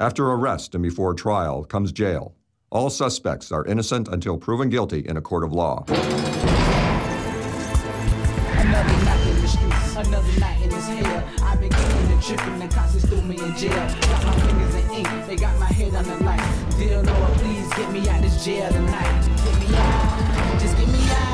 After arrest and before trial comes jail. All suspects are innocent until proven guilty in a court of law. Another night in the streets, another night in this hell. I've been kicking and tripping, the cops threw me in jail. Got my fingers in ink, they got my head on the light. Dear Lord, please get me out this jail tonight. Get me out, just get me out.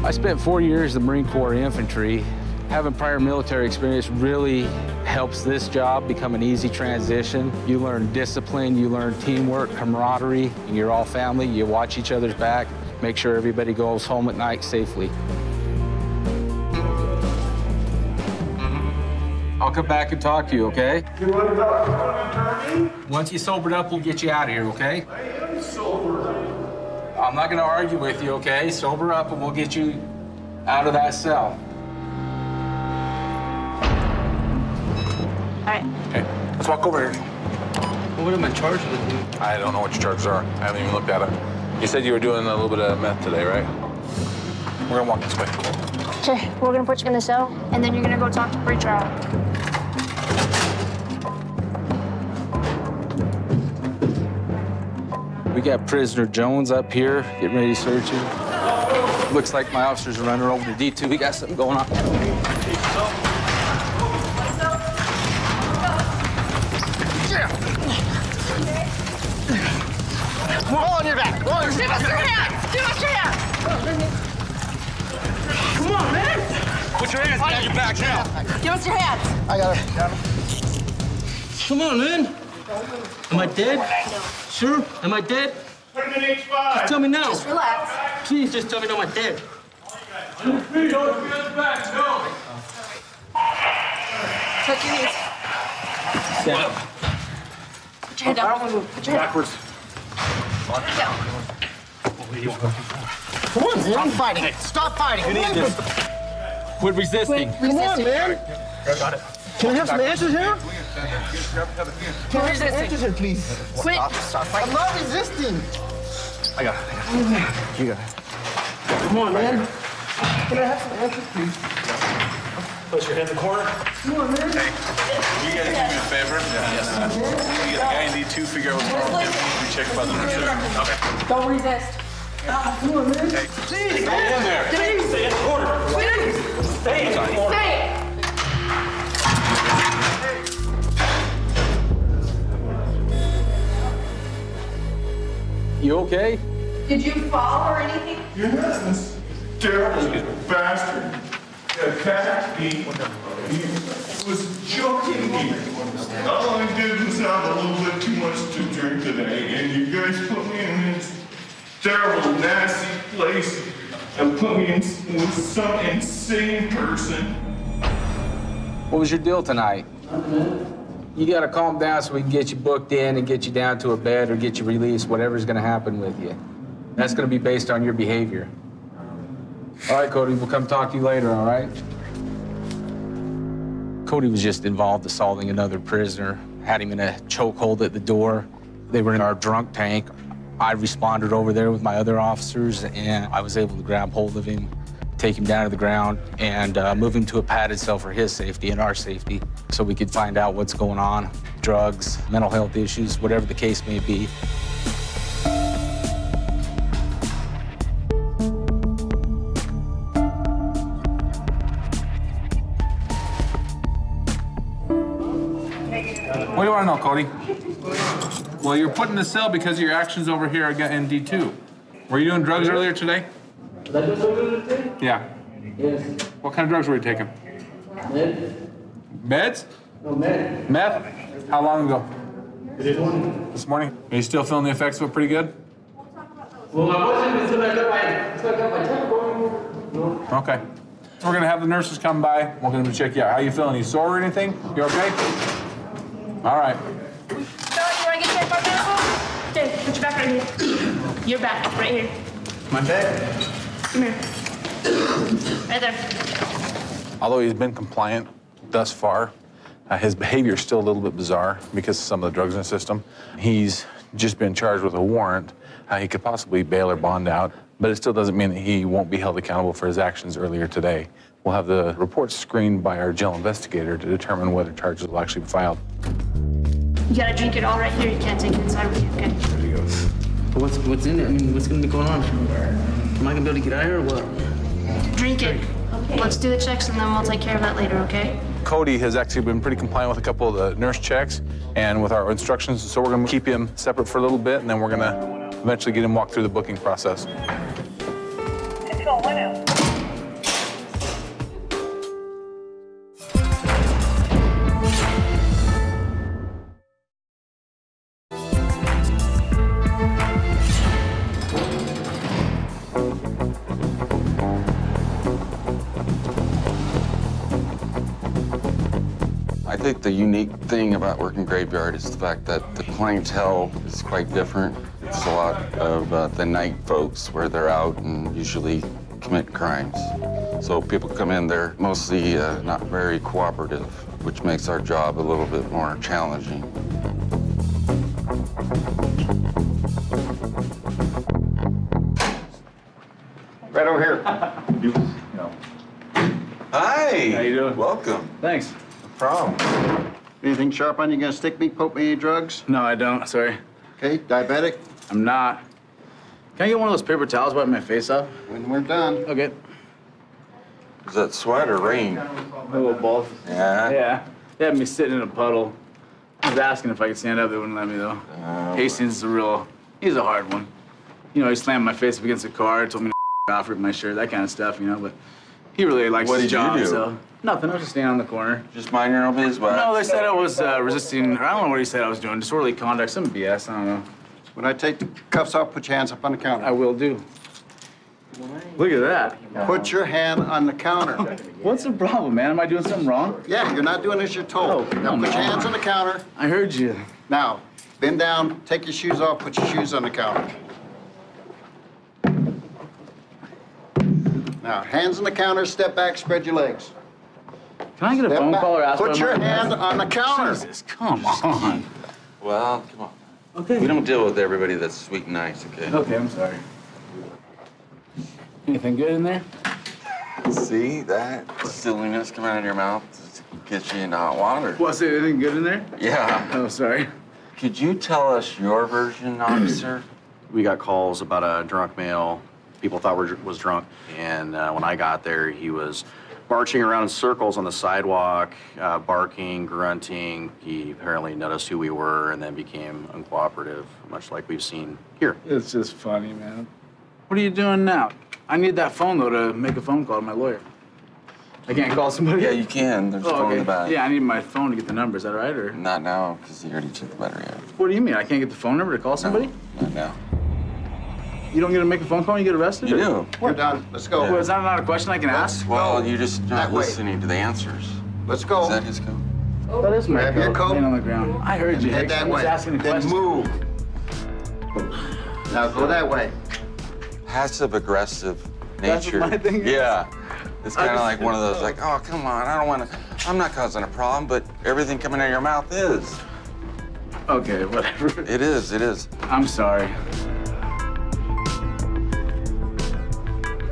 I spent 4 years in the Marine Corps Infantry. Having prior military experience really helps this job become an easy transition. You learn discipline, you learn teamwork, camaraderie, and you're all family. You watch each other's back, make sure everybody goes home at night safely. I'll come back and talk to you, okay? You want to talk to an attorney? Once you sobered up, we'll get you out of here, okay? I am sober. I'm not gonna argue with you, okay? Sober up and we'll get you out of that cell. All right. Hey, let's walk over here. What am I charged with, dude? I don't know what your charges are. I haven't even looked at it. You said you were doing a little bit of meth today, right? We're gonna walk this way. Okay, we're gonna put you in the cell, and then you're gonna go talk to pretrial. We got prisoner Jones up here, getting ready to search him. Looks like my officers are running over to D2. We got something going on. Roll on your back. Roll on your back. Give us your hands! Give us your hands! Come on, man. Put your hands behind your back now. Give us your hands! I got it. Come on, man. Am I dead? No. Sure? Am I dead? Put him in H5. Just tell me now. Just relax. Please, just tell me no, I'm dead. On your feet, don't feel his back, no. Touch your knees. Stand up. Put your head down. Put your head Backwards. down. Come on, man. Stop fighting. Stop fighting. You need this. Quit resisting. Come on, man. Got it. Can I have some answers here? Quit resisting. Answers here, please. Quit. Stop fighting. I'm not resisting. I got it. You got it. Come on, man. Can I have some answers, please? Place your head in the corner. Come on, man. Hey, will you guys do me a favor? Yes. You get a guy in D2, figure out what's wrong with him. You check about the nurse. Okay. Don't resist. Come on, man. Hey, Please. stay in there. Please. Stay in the corner. Please. Stay in the corner. Stay. You okay? Did you fall or anything? Yes, this terrible bastard attacked me. He was choking me. All I did was have a little bit too much to drink today, and you guys put me in this terrible, nasty place and put me in with some insane person. What was your deal tonight? You gotta calm down so we can get you booked in and get you down to a bed or get you released, whatever's gonna happen with you. That's gonna be based on your behavior. All right, Cody, we'll come talk to you later, all right? Cody was just involved assaulting another prisoner, had him in a chokehold at the door. They were in our drunk tank. I responded over there with my other officers, and I was able to grab hold of him, take him down to the ground, and move him to a padded cell for his safety and our safety, so we could find out what's going on, drugs, mental health issues, whatever the case may be. What do you want to know, Cody? Well, you're put in the cell because of your actions over here in D2. Were you doing drugs earlier today? Yeah. Yes. What kind of drugs were you taking? Med? Meds? No, med. Meth? How long ago? This morning. This morning? Are you still feeling the effects of it pretty good? Well, I wasn't until I got my temp going. No. Okay. We're gonna have the nurses come by. We're gonna check you out. How you feeling? You sore or anything? You okay? All right. No, you wanna get checked by medical? Dave, put your back right here. Your back, right here. My back? Come here. Right there. Although he's been compliant thus far, his behavior is still a little bit bizarre because of some of the drugs in the system. He's just been charged with a warrant. He could possibly bail or bond out, but it still doesn't mean that he won't be held accountable for his actions earlier today. We'll have the reports screened by our jail investigator to determine whether charges will actually be filed. You gotta drink it all right here. You can't take it inside with you, okay? There you go. What's in it? I mean, what's gonna be going on? Am I gonna be able to get out of here or what? Drink it. Okay. Let's do the checks and then we'll take care of that later, okay? Cody has actually been pretty compliant with a couple of the nurse checks and with our instructions, so we're gonna keep him separate for a little bit, and then we're gonna eventually get him walked through the booking process. Control 1 out. I think the unique thing about working graveyard is the fact that the clientele is quite different. It's a lot of the night folks where they're out and usually commit crimes. So people come in, they're mostly not very cooperative, which makes our job a little bit more challenging. Right over here. Hi. How you doing? Welcome. Thanks. No problem. Anything sharp on you? Gonna stick me, poke me, any drugs? No, I don't. Sorry. Okay, diabetic? I'm not. Can I get one of those paper towels wiping my face off? When we're done. Okay. Is that sweat or rain? A little both. Yeah? Yeah. They had me sitting in a puddle. I was asking if I could stand up. They wouldn't let me, though. Hastings is he's a hard one. You know, he slammed my face up against a car, told me to off, ripped my shirt, that kind of stuff, you know, but he really likes his job, so. Nothing, I was just standing on the corner. Just mind your own business. No, they said I was resisting, or I don't know what he said I was doing, disorderly conduct, some BS, I don't know. When I take the cuffs off, put your hands up on the counter. I will do. Look at that. Put your hand on the counter. What's the problem, man? Am I doing something wrong? Yeah, you're not doing as you're told. Oh, Now put your hands on the counter. I heard you. Now, bend down, take your shoes off, put your shoes on the counter. Now, hands on the counter, step back, spread your legs. Can I get a Step phone back. call or ask Put your hand on the counter. Jesus, come on. Well, come on. Okay. We don't deal with everybody that's sweet and nice, okay? Okay, I'm sorry. Anything good in there? See that silliness coming out of your mouth gets you into hot water. What's it? Anything good in there? Yeah. Oh, sorry. Could you tell us your version, officer? We got calls about a drunk male. People thought was drunk, and when I got there, he was marching around in circles on the sidewalk, barking, grunting. He apparently noticed who we were and then became uncooperative, much like we've seen here. It's just funny, man. What are you doing now? I need that phone, though, to make a phone call to my lawyer. I can't call somebody? Yeah, you can. There's a phone in the back. Yeah, I need my phone to get the number. Is that right, or? Not now, because you already took the battery out. What do you mean? I can't get the phone number to call somebody? No, not now. You don't get to make a phone call when you get arrested? You do. We're done. Let's go. Well, is that not a question I can ask? Well, you're just not listening to the answers. Let's go. Is that his code? That is my Grab your coat. Laying on the ground. I heard you. Head that I'm just way. asking a Then question. move. Now go that way. Passive-aggressive That's nature. what my thing is? Yeah. It's kind of like one of those, like, oh, come on, I don't want to, I'm not causing a problem, but everything coming out of your mouth is. Okay, whatever. It is, it is. I'm sorry.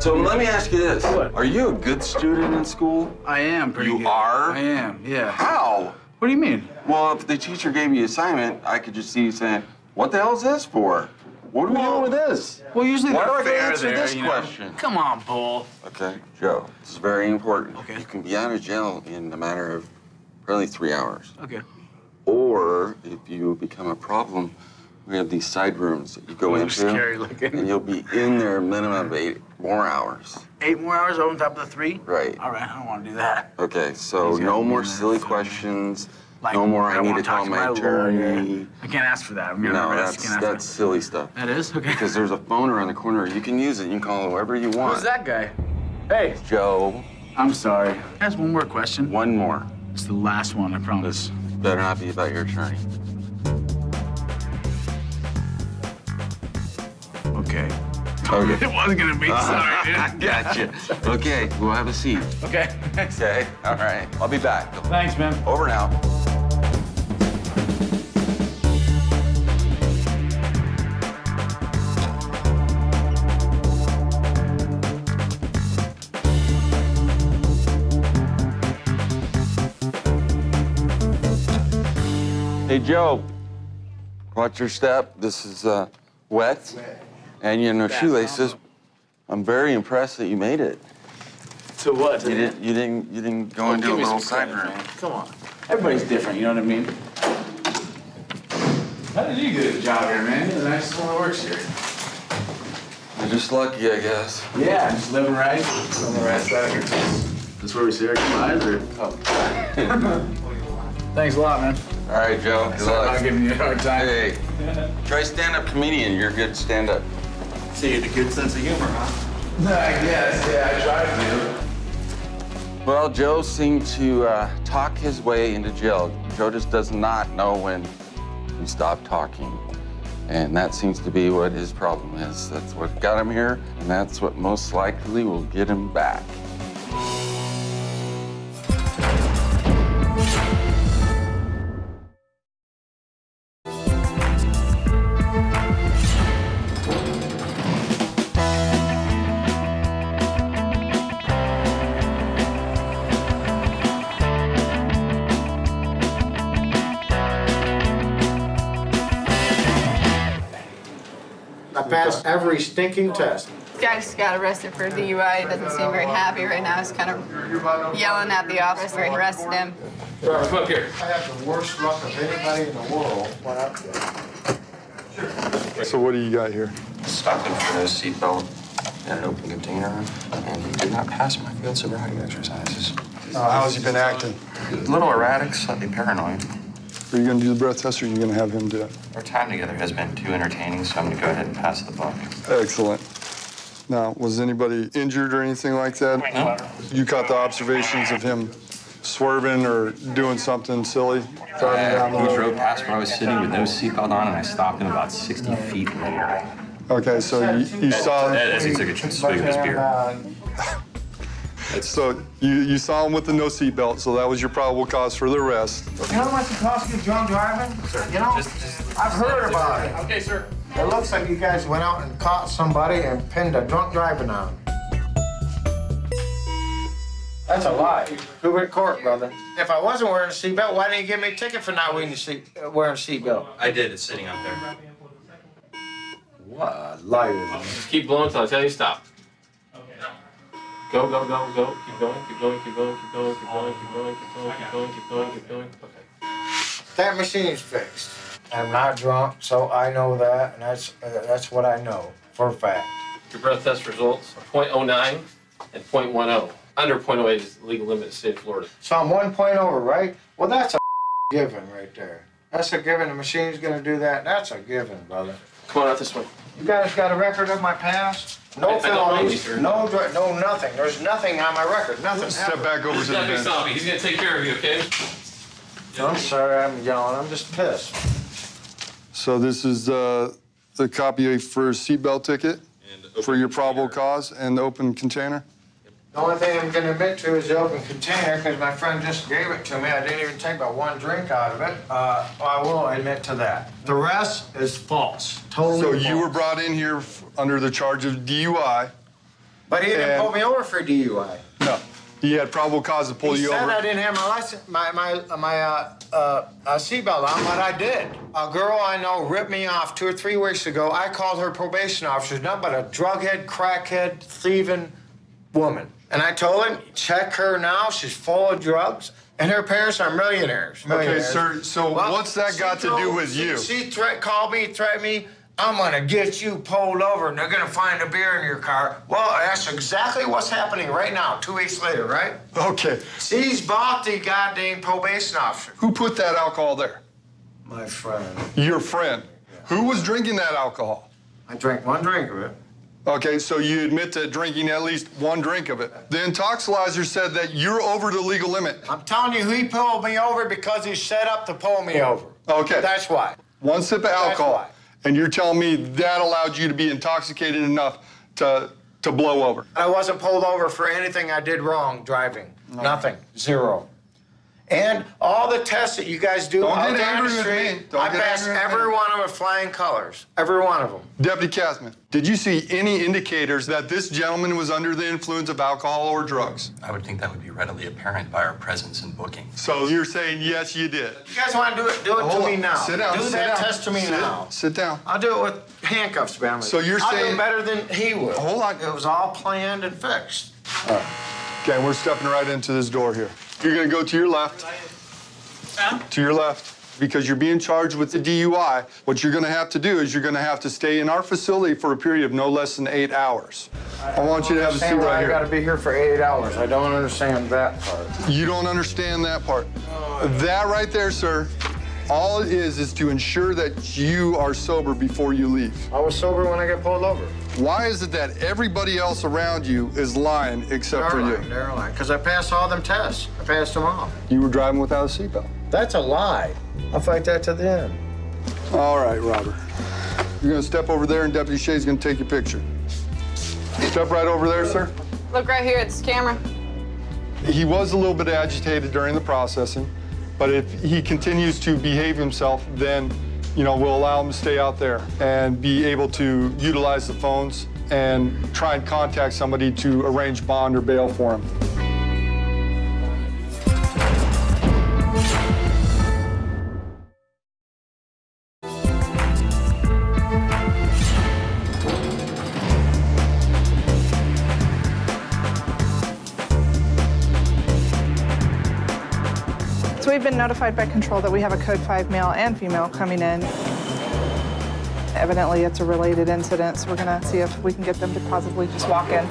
So let me ask you this. What? Are you a good student in school? I am pretty good. You are? I am, yeah. How? What do you mean? Well, if the teacher gave you an assignment, I could just see you saying, what the hell is this for? What are we doing with this? Well, usually Why do they're I fair answer there, this you know. question? Come on, Bull. Okay, Joe, this is very important. Okay. You can be out of jail in a matter of probably 3 hours. Okay. Or if you become a problem, we have these side rooms that you go into. Scary looking. And you'll be in there a minimum of 8 more hours. 8 more hours on top of the 3? Right. All right, I don't want to do that. Okay, so He's no gotta more be in there silly for me. questions. Like, No more, I don't need wanna to call talk my lawyer. attorney. I can't ask for that. I'm gonna No, arrest. that's silly stuff. That is? Okay. Because there's a phone around the corner. You can use it. You can call whoever you want. Who's that guy? Hey. Joe. I'm sorry. Can I ask one more question? One more. It's the last one, I promise. This better not be about your attorney. Okay. Okay. It wasn't gonna be. Sorry, dude. I gotcha. Okay, we'll have a seat. Okay. Okay, all right. I'll be back. Thanks, man. Over now. Hey, Joe, watch your step. This is wet, and you know shoelaces. I'm very impressed that you made it. To what? You didn't go into a little side room. Come on. Everybody's different, you know what I mean? How did you get a job here, man? You're the nicest one that works here. You're just lucky, I guess. Yeah, I'm just living right on the right side of your face. That's where we see our eyes, or? Oh. Thanks a lot, man. All right, Joe. Good Sorry luck. about giving you a hard time. Hey, try stand-up comedian. You're a good stand-up. So you had a good sense of humor, huh? I guess, yeah, I tried to. Well, Joe seemed to talk his way into jail. Joe just does not know when you stop talking. And that seems to be what his problem is. That's what got him here, and that's what most likely will get him back. I passed every stinking test. This guy just got arrested for DUI. He doesn't seem very happy right now. He's kind of yelling at the officer. He arrested him. Come up here. I have the worst luck of anybody in the world when I'm So what do you got here? Stopped him for no seatbelt in an open container, and he did not pass my field sobriety exercises. How has he been acting? A little erratic, slightly paranoid. Are you going to do the breath test, or are you going to have him do it? Our time together has been too entertaining, so I'm going to go ahead and pass the buck. Excellent. Now, was anybody injured or anything like that? No. You caught the observations of him swerving or doing something silly, driving down the He road? drove past where I was sitting with no seatbelt on, and I stopped him about 60 feet later. Okay, so you saw... As he took a swig of his beer. So you saw him with the no seatbelt, so that was your probable cause for the arrest. You know how much it costs to get drunk driving? You know, I've heard about it. Okay, sir. It looks like you guys went out and caught somebody and pinned a drunk driving on. That's a lie. Prove it in court, brother. If I wasn't wearing a seatbelt, why didn't you give me a ticket for not wearing a seatbelt? I did. It's sitting out there. What a liar. Just keep blowing until I tell you to stop. Go, go, go, go. Keep going, keep going, keep going, keep going, keep going, keep going, keep going, keep going, keep going, keep going. Okay. That machine's fixed. I'm not drunk, so I know that, and that's what I know for a fact. Your breath test results are 0.09 and 0.10. Under 0.08 is the legal limit in the state of Florida. So I'm 1 point over, right? Well, that's a given right there. That's a given. The machine's gonna do that. That's a given, brother. Come on out this way. You guys got a record of my past? No felonies, no nothing. There's nothing on my record, nothing. Step back over to the bench. He's gonna take care of you, okay? I'm sorry I'm yelling. I'm just pissed. So this is the copy for a seatbelt ticket for your probable cause and the open container? The only thing I'm going to admit to is the open container, because my friend just gave it to me. I didn't even take but one drink out of it. I will admit to that. The rest is false. Totally false. So you were brought in here under the charge of DUI. But he didn't pull me over for DUI. No. He had probable cause to pull you over. He said I didn't have my license, my seatbelt on, but I did. A girl I know ripped me off 2 or 3 weeks ago. I called her probation officer. She's nothing but a drughead, crackhead, thieving woman. And I told him, check her now. She's full of drugs, and her parents are millionaires. Okay, sir. So what's that got to do with you? She called me, threatened me. I'm gonna get you pulled over, and they're gonna find a beer in your car. Well, that's exactly what's happening right now, 2 weeks later, right? Okay. She's bought the goddamn probation officer. Who put that alcohol there? My friend. Your friend. Yeah. Who was drinking that alcohol? I drank 1 drink of it. Okay, so you admit to drinking at least 1 drink of it. The intoxilizer said that you're over the legal limit. I'm telling you, he pulled me over because he set up to pull me over. Okay. That's why. 1 sip of alcohol. And you're telling me that allowed you to be intoxicated enough to blow over? I wasn't pulled over for anything I did wrong driving. No. Nothing. 0. And all the tests that you guys do Don't out get there on angry the with street, me. Don't I get pass angry with every me. one of them with flying colors. Every one of them. Deputy Kazman, did you see any indicators that this gentleman was under the influence of alcohol or drugs? I would think that would be readily apparent by our presence and booking. So you're saying yes, you did? You guys want to do it Hold to me on. now. Sit down. Do sit that down. test to me now. Sit down. I'll do it with handcuffs, Ben. So you're I'll saying- do better than he would. Hold on. It was all planned and fixed. All right. Okay, we're stepping right into this door here. You're gonna go to your left. To your left. Because you're being charged with the DUI, what you're gonna have to do is you're gonna have to stay in our facility for a period of no less than 8 hours. I want you to have a seat right I here. gotta be here for 8 hours. I don't understand that part. You don't understand that part. That right there, sir, all it is to ensure that you are sober before you leave. I was sober when I got pulled over. Why is it that everybody else around you is lying except for you? They're lying, because I passed all them tests. I passed them all. You were driving without a seatbelt. That's a lie. I'll fight that to the end. All right, Robert. You're gonna step over there and Deputy Shea's gonna take your picture. Step right over there, sir. Look right here at this camera. He was a little bit agitated during the processing, but if he continues to behave himself, then, you know, we'll allow him to stay out there and be able to utilize the phones and try and contact somebody to arrange bond or bail for him. So we've been notified by control that we have a code 5 male and female coming in. Evidently, it's a related incident, so we're gonna see if we can get them to possibly just walk in.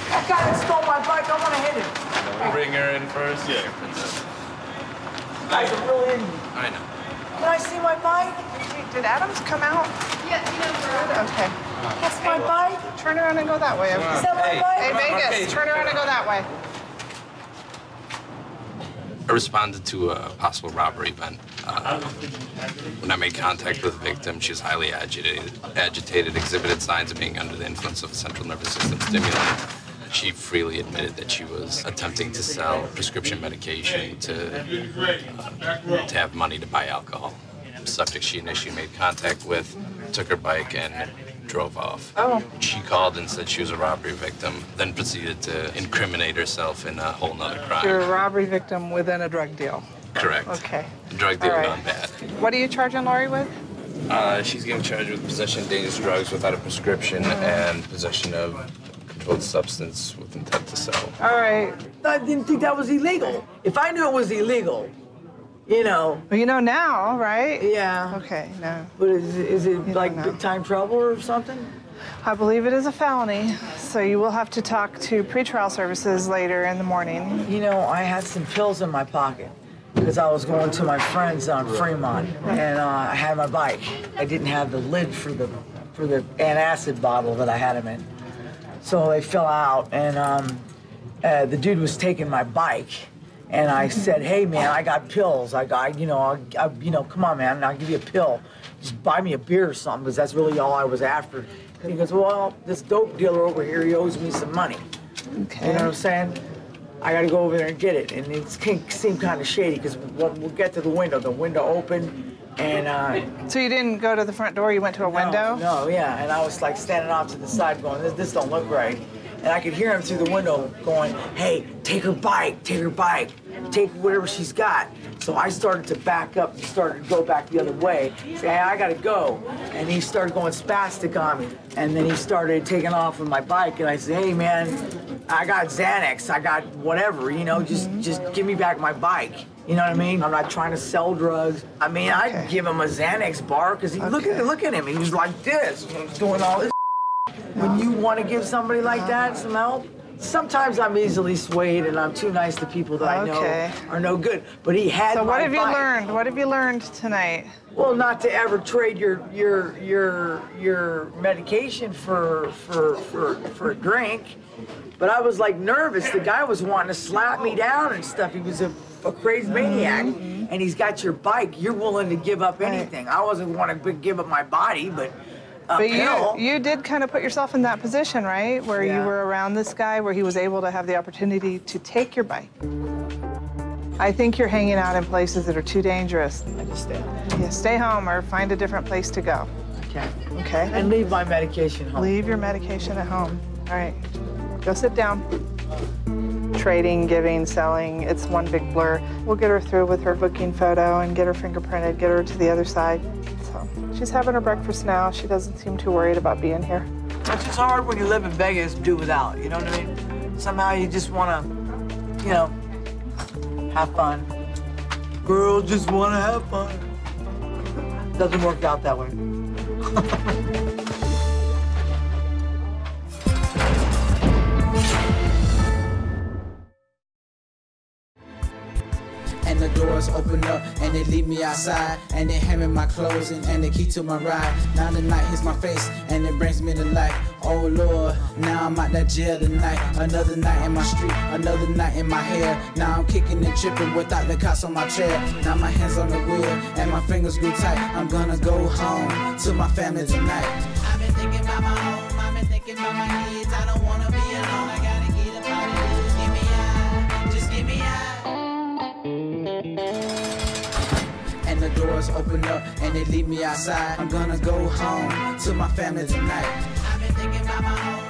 That guy that stole my bike, I want to hit him. Bring her in first? Yeah. Guys are really in. I know. Can I see my bike? Did Adams come out? Yeah, he knows where it is. Okay. That's my bike? Turn around and go that way. Is that my bike? Hey, Vegas, turn around and go that way. I responded to a possible robbery event. When I made contact with the victim, she was highly agitated, exhibited signs of being under the influence of a central nervous system stimulant. She freely admitted that she was attempting to sell prescription medication to have money to buy alcohol. The subject she initially made contact with took her bike and drove off. Oh. She called and said she was a robbery victim, then proceeded to incriminate herself in a whole nother crime. You're a robbery victim within a drug deal. Correct. Okay. Drug deal All right. gone bad. What are you charging Laurie with? She's getting charged with possession of dangerous drugs without a prescription and possession of controlled substance with intent to sell. All right. I didn't think that was illegal. If I knew it was illegal, you know. Well, you know now, right? Yeah. Okay, no. But is it like big time trouble or something? I believe it is a felony, so you will have to talk to pretrial services later in the morning. You know, I had some pills in my pocket because I was going to my friends on Fremont, and I had my bike. I didn't have the lid for the antacid bottle that I had them in, so they fell out, and the dude was taking my bike. And I said, hey, man, I got pills. I come on, man, I'll give you a pill. Just buy me a beer or something, because that's really all I was after. And he goes, well, this dope dealer over here, he owes me some money. Okay. You know what I'm saying? I got to go over there and get it. And it seemed kind of shady, because we'll get to the window opened, and... So you didn't go to the front door, you went to a window? No, yeah, and I was like standing off to the side going, this don't look right. And I could hear him through the window going, hey, take her bike, take whatever she's got. So I started to back up and started to go back the other way. Say, hey, I gotta go. And he started going spastic on me. And then he started taking off with my bike. And I said, hey, man, I got Xanax, I got whatever, you know, just give me back my bike. You know what I mean? I'm not trying to sell drugs. I mean, I'd give him a Xanax bar, because look at him. He was like this, doing all this. When you want to give somebody like that some help, sometimes I'm easily swayed and I'm too nice to people that I know are no good. But he had So my what have you bike. learned? What have you learned tonight? Well, not to ever trade your medication for a drink. But I was like nervous. The guy was wanting to slap me down and stuff. He was a crazy maniac. And he's got your bike. You're willing to give up anything. I wasn't want to give up my body, but you did kind of put yourself in that position, right? Where you were around this guy, where he was able to have the opportunity to take your bike. I think you're hanging out in places that are too dangerous. I just stay home. Yeah, stay home or find a different place to go. Okay. Okay. And leave my medication home. Leave your medication at home. All right. Go sit down. Trading, giving, selling, it's one big blur. We'll get her through with her booking photo and get her fingerprinted, get her to the other side. So she's having her breakfast now. She doesn't seem too worried about being here. It's just hard when you live in Vegas to do without, you know what I mean? Somehow you just want to, you know, have fun. Girls just want to have fun. Doesn't work out that way. And the doors open up and they leave me outside, and they hand me my clothes and the key to my ride. Now the night hits my face and it brings me to life. Oh Lord, now I'm out that jail tonight. Another night in my street, another night in my hair. Now I'm kicking and tripping without the cops on my chair. Now my hands on the wheel and my fingers grew tight. I'm gonna go home to my family tonight. I've been thinking about my home, I've been thinking about my kids. I don't wanna be alone, I gotta get up out of here. Just give me out, just give me out. And the doors open up and they leave me outside. I'm gonna go home to my family tonight. I've been thinking about my home.